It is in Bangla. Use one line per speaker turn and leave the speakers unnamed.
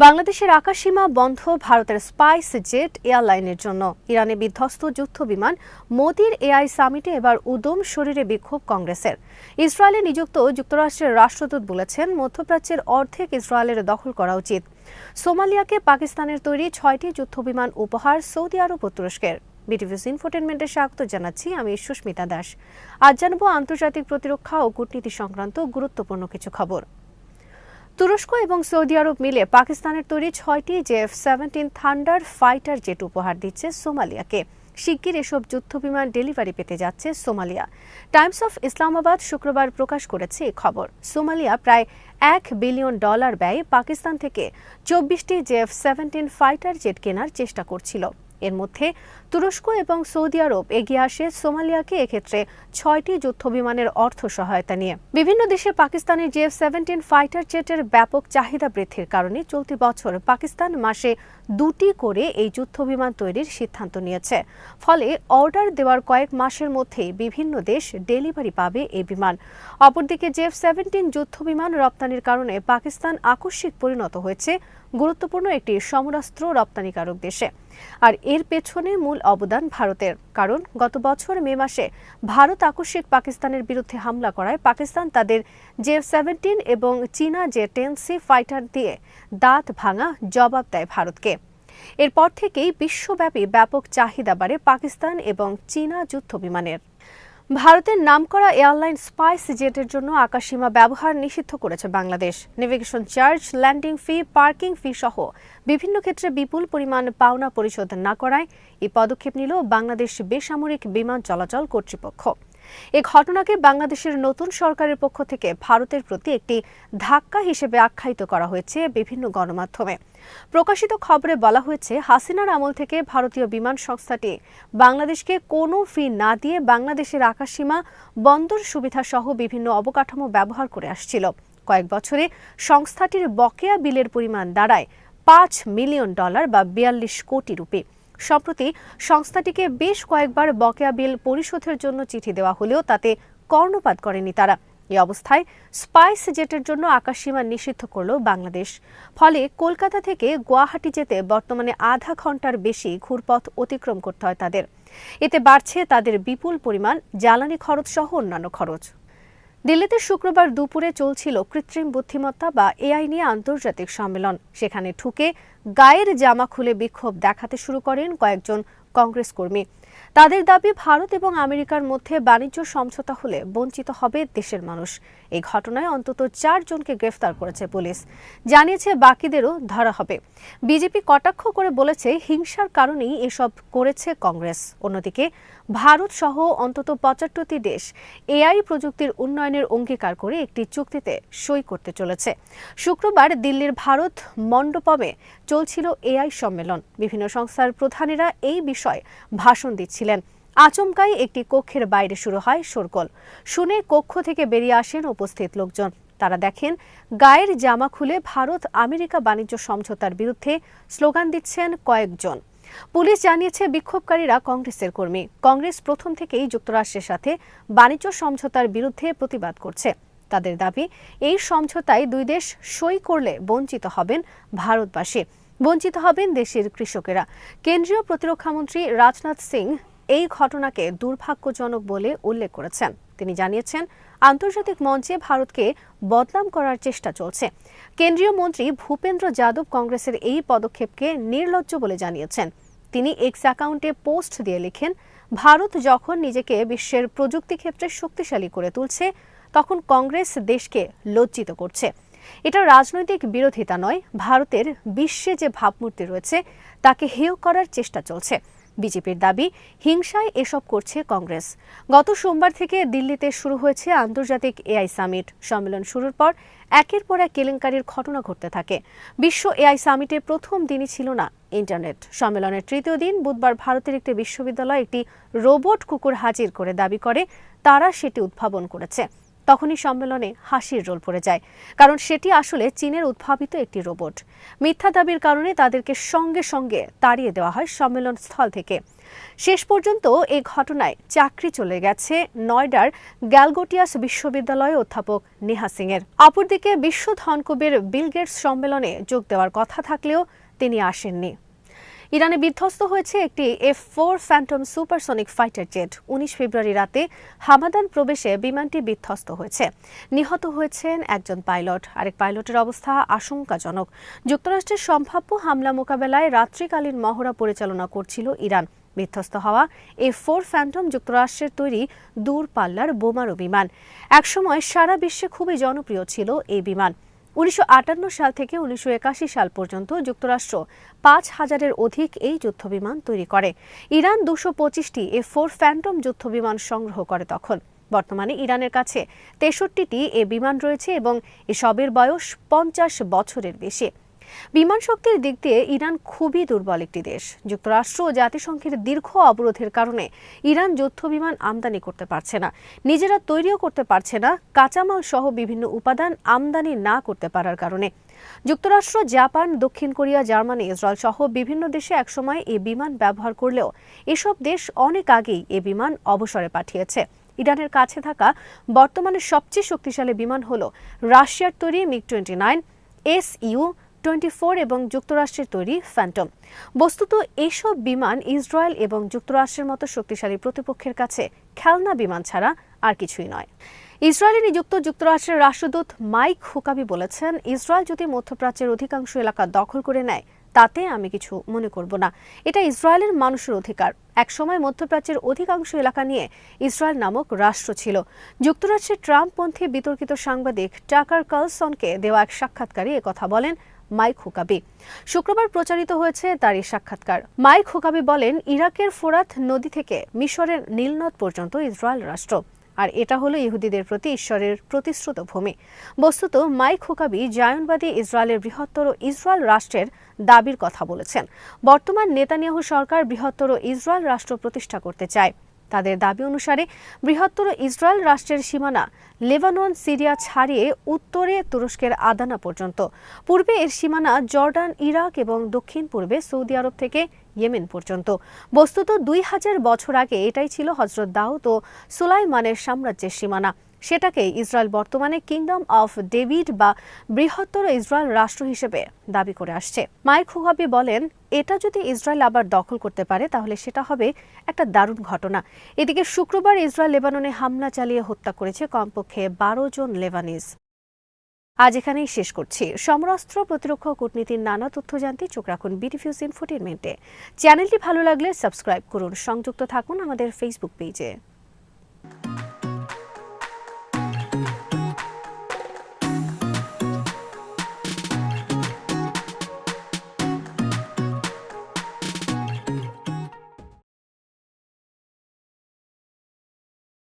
বাংলাদেশের আকাশসীমা বন্ধ ভারতের স্পাইস জেট এয়ারলাইনের জন্য ইরানে বিধ্বস্ত যুদ্ধবিমান মোদির এআই সামিটে এবার উদম শরীরে বিক্ষোভ কংগ্রেসের। ইসরায়েলে নিযুক্ত যুক্তরাষ্ট্রের রাষ্ট্রদূত বলেছেন, মধ্যপ্রাচ্যের অর্ধেক ইসরায়েলের দখল করা উচিত। সোমালিয়াকে পাকিস্তানের তৈরি 6টি যুদ্ধবিমান উপহার সৌদি আরব ও তুরস্কের। বিটিভিস ইনফোটেনমেন্টে স্বাগত জানাচ্ছি, আমি সুস্মিতা দাস। আজ জানাবো আন্তর্জাতিক প্রতিরক্ষা ও কূটনীতি সংক্রান্ত গুরুত্বপূর্ণ কিছু খবর। তুরস্ক এবং সৌদি আরব মিলে পাকিস্তানের তৈরি 6টি F-17 থান্ডার ফাইটার জেট উপহার দিচ্ছে সোমালিয়াকে। শিগগির এসব যুদ্ধবিমান ডেলিভারি পেতে যাচ্ছে সোমালিয়া। টাইমস অফ ইসলামাবাদ শুক্রবার প্রকাশ করেছে এই খবর। সোমালিয়া প্রায় $1 বিলিয়ন ব্যয়ে পাকিস্তান থেকে 24টি F-17 ফাইটার জেট কেনার চেষ্টা করছিল। এর মধ্যে তুরস্ক এবং সৌদি আরব এগিয়ে আসে সোমালিয়াকে এক্ষেত্রে 6টি যুদ্ধবিমানের অর্থ সহায়তা নিয়ে। বিভিন্ন দেশে পাকিস্তানের F-17 ফাইটার জেটের ব্যাপক চাহিদা বৃদ্ধির কারণে চলতি বছর পাকিস্তান মাসে 2টি করে এই যুদ্ধবিমান তৈরির সিদ্ধান্ত নিয়েছে। ফলে অর্ডার দেওয়ার কয়েক মাসের মধ্যেই বিভিন্ন দেশ ডেলিভারি পাবে এই বিমান। অপরদিকে F-17 যুদ্ধবিমান রপ্তানির কারণে পাকিস্তান আকস্মিক পরিণত হয়েছে গুরুত্বপূর্ণ একটি সমরাস্ত্র রপ্তানিকারক দেশে। আর এর পেছনে মূল অবদান ভারতের, কারণ গত বছর মে মাসে ভারত আকস্মিক পাকিস্তানের বিরুদ্ধে হামলা করায় পাকিস্তান তাদের F-17 এবং চীনা J-10C ফাইটার দিয়ে দাঁত ভাঙা জবাব দেয় ভারতকে। এরপর থেকেই বিশ্বব্যাপী ব্যাপক চাহিদা বাড়ে পাকিস্তান এবং চীনা যুদ্ধবিমানের। ভারতের নামকরা এয়ারলাইন স্পাইস জেটের জন্য আকাশসীমা ব্যবহার নিষিদ্ধ করেছে Bangladesh. Navigation charge, landing fee, parking ফি সহ বিভিন্ন ক্ষেত্রে বিপুল পরিমাণ পাওনা পরিশোধ না করায় এই পদক্ষেপ নিল বাংলাদেশ বেসামরিক বিমান চলাচল কর্তৃপক্ষ। এ ঘটনাকে বাংলাদেশের নতুন সরকারের পক্ষ থেকে ভারতের প্রতি একটি ধাক্কা হিসেবে আখ্যায়িত করা হয়েছে বিভিন্ন গণমাধ্যমে। প্রকাশিত খবরে বলা হয়েছে, হাসিনার আমল থেকে ভারতীয় বিমান সংস্থাটি বাংলাদেশকে কোনো ফি না দিয়ে বাংলাদেশের আকাশসীমা, বন্দর সুবিধা সহ বিভিন্ন অবকাঠামো ব্যবহার করে আসছিল। কয়েক বছরে সংস্থাটির বকেয়া বিলের পরিমাণ দাঁড়ায় $5 মিলিয়ন বা 42 কোটি রুপি। সম্প্রতি সংস্থাটিকে বেশ কয়েকবার বকেয়া বিল পরিশোধের জন্য চিঠি দেওয়া হলেও তাতে কর্ণপাত করেনি তারা। এই অবস্থায় স্পাইস জেটের জন্য আকাশসীমা নিষিদ্ধ করল বাংলাদেশ। ফলে কলকাতা থেকে গুয়াহাটি যেতে বর্তমানে আধা ঘন্টার বেশি ঘুরপথ অতিক্রম করতে হয় তাদের। এতে বাড়ছে তাদের বিপুল পরিমাণ জ্বালানি খরচ সহ অন্যান্য খরচ। দিল্লিতে শুক্রবার দুপুরে চলছিল কৃত্রিম বুদ্ধিমত্তা বা এআই নিয়ে আন্তর্জাতিক সম্মেলন। সেখানে ঢুকে গায়ের জামা খুলে বিক্ষোভ দেখাতে শুরু করেন কয়েকজন কংগ্রেস কর্মী। তাদের দাবি, ভারত এবং আমেরিকার মধ্যে বাণিজ্য সমঝোতা হলে বঞ্চিত হবে দেশের মানুষ। এই ঘটনায় অন্তত 4 জনকে গ্রেফতার করেছে পুলিশ, জানিয়েছে বাকিদেরও ধরা হবে। বিজেপি কটাক্ষ করে বলেছে, হিংসার কারণেই এসব করেছে কংগ্রেস। অন্যদিকে ভারত সহ অন্তত 75টি দেশ এআই প্রযুক্তির উন্নয়নের অঙ্গীকার করে একটি চুক্তিতে সই করতে চলেছে। শুক্রবার দিল্লির ভারত মণ্ডপমে চলছিল এআই সম্মেলন। বিভিন্ন সংস্থার প্রধানেরা এই বিষয়ে ভাষণ দিচ্ছিলেন। আচমকাই একটি কক্ষের বাইরে শুরু হয় শোরগোল। শুনে কক্ষ থেকে বেরিয়ে আসেন উপস্থিত লোকজন। তারা দেখেন গায়ের জামা খুলে ভারত আমেরিকা বাণিজ্য সমঝোতার বিরুদ্ধে স্লোগান দিচ্ছেন কয়েকজন। পুলিশ জানিয়েছে, বিক্ষোভকারীরা কংগ্রেসের কর্মী। কংগ্রেস প্রথম থেকেই যুক্তরাষ্ট্রের সাথে বাণিজ্য সমঝোতার বিরুদ্ধে প্রতিবাদ করছে। তাদের দাবি, এই সমঝোতায় 2 দেশ সই করলে বঞ্চিত হবেন ভারতবাসী, বঞ্চিত হবেন দেশের কৃষকেরা। কেন্দ্রীয় প্রতিরক্ষামন্ত্রী রাজনাথ সিং এই ঘটনাকে দুর্ভাগ্যজনক বলে উল্লেখ করেছেন। তিনি জানিয়েছেন, আন্তর্জাতিক মঞ্চে ভারতকে বদনাম করার চেষ্টা চলছে। কেন্দ্রীয় মন্ত্রী ভূপেন্দ্র যাদব কংগ্রেসের এই পদক্ষেপকে নির্লজ্জ বলে জানিয়েছেন। তিনি এক্স অ্যাকাউন্টে পোস্ট দিয়ে লিখেন, ভারত যখন নিজেকে বিশ্বের প্রযুক্তি ক্ষেত্রে শক্তিশালী করে তুলছে, তখন কংগ্রেস দেশকে লজ্জিত করছে। এটা রাজনৈতিক বিরোধিতা নয়, ভারতের বিশ্বে যে ভাবমূর্তি রয়েছে তাকে হেয় করার চেষ্টা চলছে। বিজেপির দাবি, হিংসায় এসব করছে কংগ্রেস। গত সোমবার থেকে দিল্লিতে শুরু হয়েছে আন্তর্জাতিক এআই সামিট। সম্মেলন শুরুর পর একের পর এক কেলেঙ্কারির ঘটনা ঘটতে থাকে। বিশ্ব এআই সামিটের প্রথম দিনই ছিল না ইন্টারনেট। সম্মেলনের তৃতীয় দিন বুধবার ভারতের একটি বিশ্ববিদ্যালয় একটি রোবট কুকুর হাজির করে দাবি করে তারা সেটি উদ্ভাবন করেছে। তখনই সম্মেলনে হাসির রোল পড়ে যায়, কারণ সেটি আসলে চীনের উদ্ভাবিত একটি রোবট। মিথ্যা দাবির কারণে তাদেরকে সঙ্গে সঙ্গে তাড়িয়ে দেওয়া হয় সম্মেলন স্থল থেকে। শেষ পর্যন্ত এই ঘটনায় চাকরি চলে গেছে নয়ডার গ্যালগোটিয়াস বিশ্ববিদ্যালয়ে অধ্যাপক নেহা সিংয়ের। অপরদিকে বিশ্ব ধনকুবের বিল গেটস সম্মেলনে যোগ দেওয়ার কথা থাকলেও তিনি আসেননি। ইরানে বিধ্বস্ত হয়েছে একটি F-4 Phantom supersonic fighter jet. 19 ফেব্রুয়ারি রাতে হামাদান প্রবেশে বিমানটি বিধ্বস্ত হয়েছে। নিহত হয়েছেন একজন পাইলট। আরেক পাইলটের অবস্থা আশঙ্কাজনক। যুক্তরাষ্ট্রের সম্ভাব্য হামলা মোকাবেলায় রাত্রিকালীন মহড়া পরিচালনা করছিল ইরান। বিধ্বস্ত হওয়া F-4 ফ্যান্টম যুক্তরাষ্ট্রের তৈরি দূরপাল্লার বোমারু বিমান। একসময় সারা বিশ্বে খুবই জনপ্রিয় ছিল এই বিমান। 1958 সাল থেকে 1981 সাল পর্যন্ত যুক্তরাষ্ট্র 5,000-এর অধিক এই যুদ্ধবিমান তৈরি করে। ইরান 225টি F-4 ফ্যান্টম যুদ্ধবিমান সংগ্রহ করে তখন। বর্তমানে ইরানের কাছে 63টি এ বিমান রয়েছে এবং এসবের বয়স 50 বছরের বেশি। বিমান শক্তির দিক দিয়ে ইরান খুবই দুর্বল একটি দেশ। যুক্তরাষ্ট্র ও জাতিসংঘের দীর্ঘ অবরোধের কারণে ইরান যুদ্ধবিমান আমদানি করতে পারছে না, নিজেরা তৈরিও করতে পারছে না, কাঁচামাল সহ বিভিন্ন উপাদান আমদানি না করতে পারার কারণে। যুক্তরাষ্ট্র, জাপান, দক্ষিণ কোরিয়া, জার্মানি, ইসরায়েল সহ বিভিন্ন দেশে একসময় এই বিমান ব্যবহার করলেও এসব দেশ অনেক আগেই এ বিমান অবসরে পাঠিয়েছে। ইরানের কাছে থাকা বর্তমানে সবচেয়ে শক্তিশালী বিমান হল রাশিয়ার তৈরি MiG-29, Su-24 এবং যুক্তরাষ্ট্রের তৈরি ফ্যান্টম। বস্তুত এসব বিমান ইসরায়েল এবং যুক্তরাষ্ট্রের মতো শক্তিশালী প্রতিপক্ষের কাছে খেলনা বিমান ছাড়া আর কিছুই নয়। ইসরায়েলে নিযুক্ত যুক্তরাষ্ট্রের রাষ্ট্রদূত মাইক হুকাবি বলেছেন, ইসরায়েল যদি মধ্যপ্রাচ্যের অধিকাংশ এলাকা দখল করে নেয় তাতে আমি কিছু মনে করব না। এটা ইসরায়েলের মানুষের অধিকার। একসময় মধ্যপ্রাচ্যের অধিকাংশ এলাকা নিয়ে ইসরায়েল নামক রাষ্ট্র ছিল। যুক্তরাষ্ট্রের ট্রাম্পপন্থী বিতর্কিত সাংবাদিক টাকার কার্লসনকে দেওয়া এক সাক্ষাৎকারে একথা বলেন মাইক হুকাবি। শুক্রবার প্রচারিত হয়েছে তার এই সাক্ষাৎকার। মাইক হুকাবি বলেন, ইরাকের ফোরাত নদী থেকে মিশরের নীলনদ পর্যন্ত ইসরায়েল রাষ্ট্র, আর এটা হলো ইহুদিদের প্রতি ঈশ্বরের প্রতিশ্রুত ভূমি। বস্তুত মাইক হুকাবি জায়নবাদী ইসরায়েলের বৃহত্তর ইসরায়েল রাষ্ট্রের দাবির কথা বলেছেন। বর্তমান নেতানিয়াহু সরকার বৃহত্তর ইসরায়েল রাষ্ট্র প্রতিষ্ঠা করতে চায়। তাদের দাবি অনুসারে বৃহত্তর ইসরায়েল রাষ্ট্রের সীমানা লেবানন, সিরিয়া ছাড়িয়ে উত্তরে তুরস্কের আদানা পর্যন্ত, পূর্বে এর সীমানা জর্ডান, ইরাক এবং দক্ষিণ পূর্বে সৌদি আরব থেকে ইয়েমেন পর্যন্ত। বস্তুত 2000 বছর আগে এটাই ছিল হযরত দাউদ ও সুলাইমানের সাম্রাজ্যের সীমানা। সেটাকেই ইসরায়েল বর্তমানে কিংডম অফ ডেভিড বা বৃহত্তর ইসরায়েল রাষ্ট্র হিসেবে দাবি করে আসছে। মাইক হুকাবি বলেন, এটা যদি ইসরায়েল আবার দখল করতে পারে তাহলে সেটা হবে একটা দারুণ ঘটনা। এদিকে শুক্রবার ইসরায়েল লেবাননে হামলা চালিয়ে হত্যা করেছে কমপক্ষে 12 জন লেবানিজ। আজ এখানেই শেষ করছি। সমরাস্ত্র, প্রতিরক্ষা ও কূটনীতির নানা তথ্য জানতে চোখ রাখুন বিডিনিউজ ইনফোটেইনমেন্টে। চ্যানেলটি ভালো লাগলে সাবস্ক্রাইব করুন, সংযুক্ত থাকুন আমাদের ফেসবুক পেজে।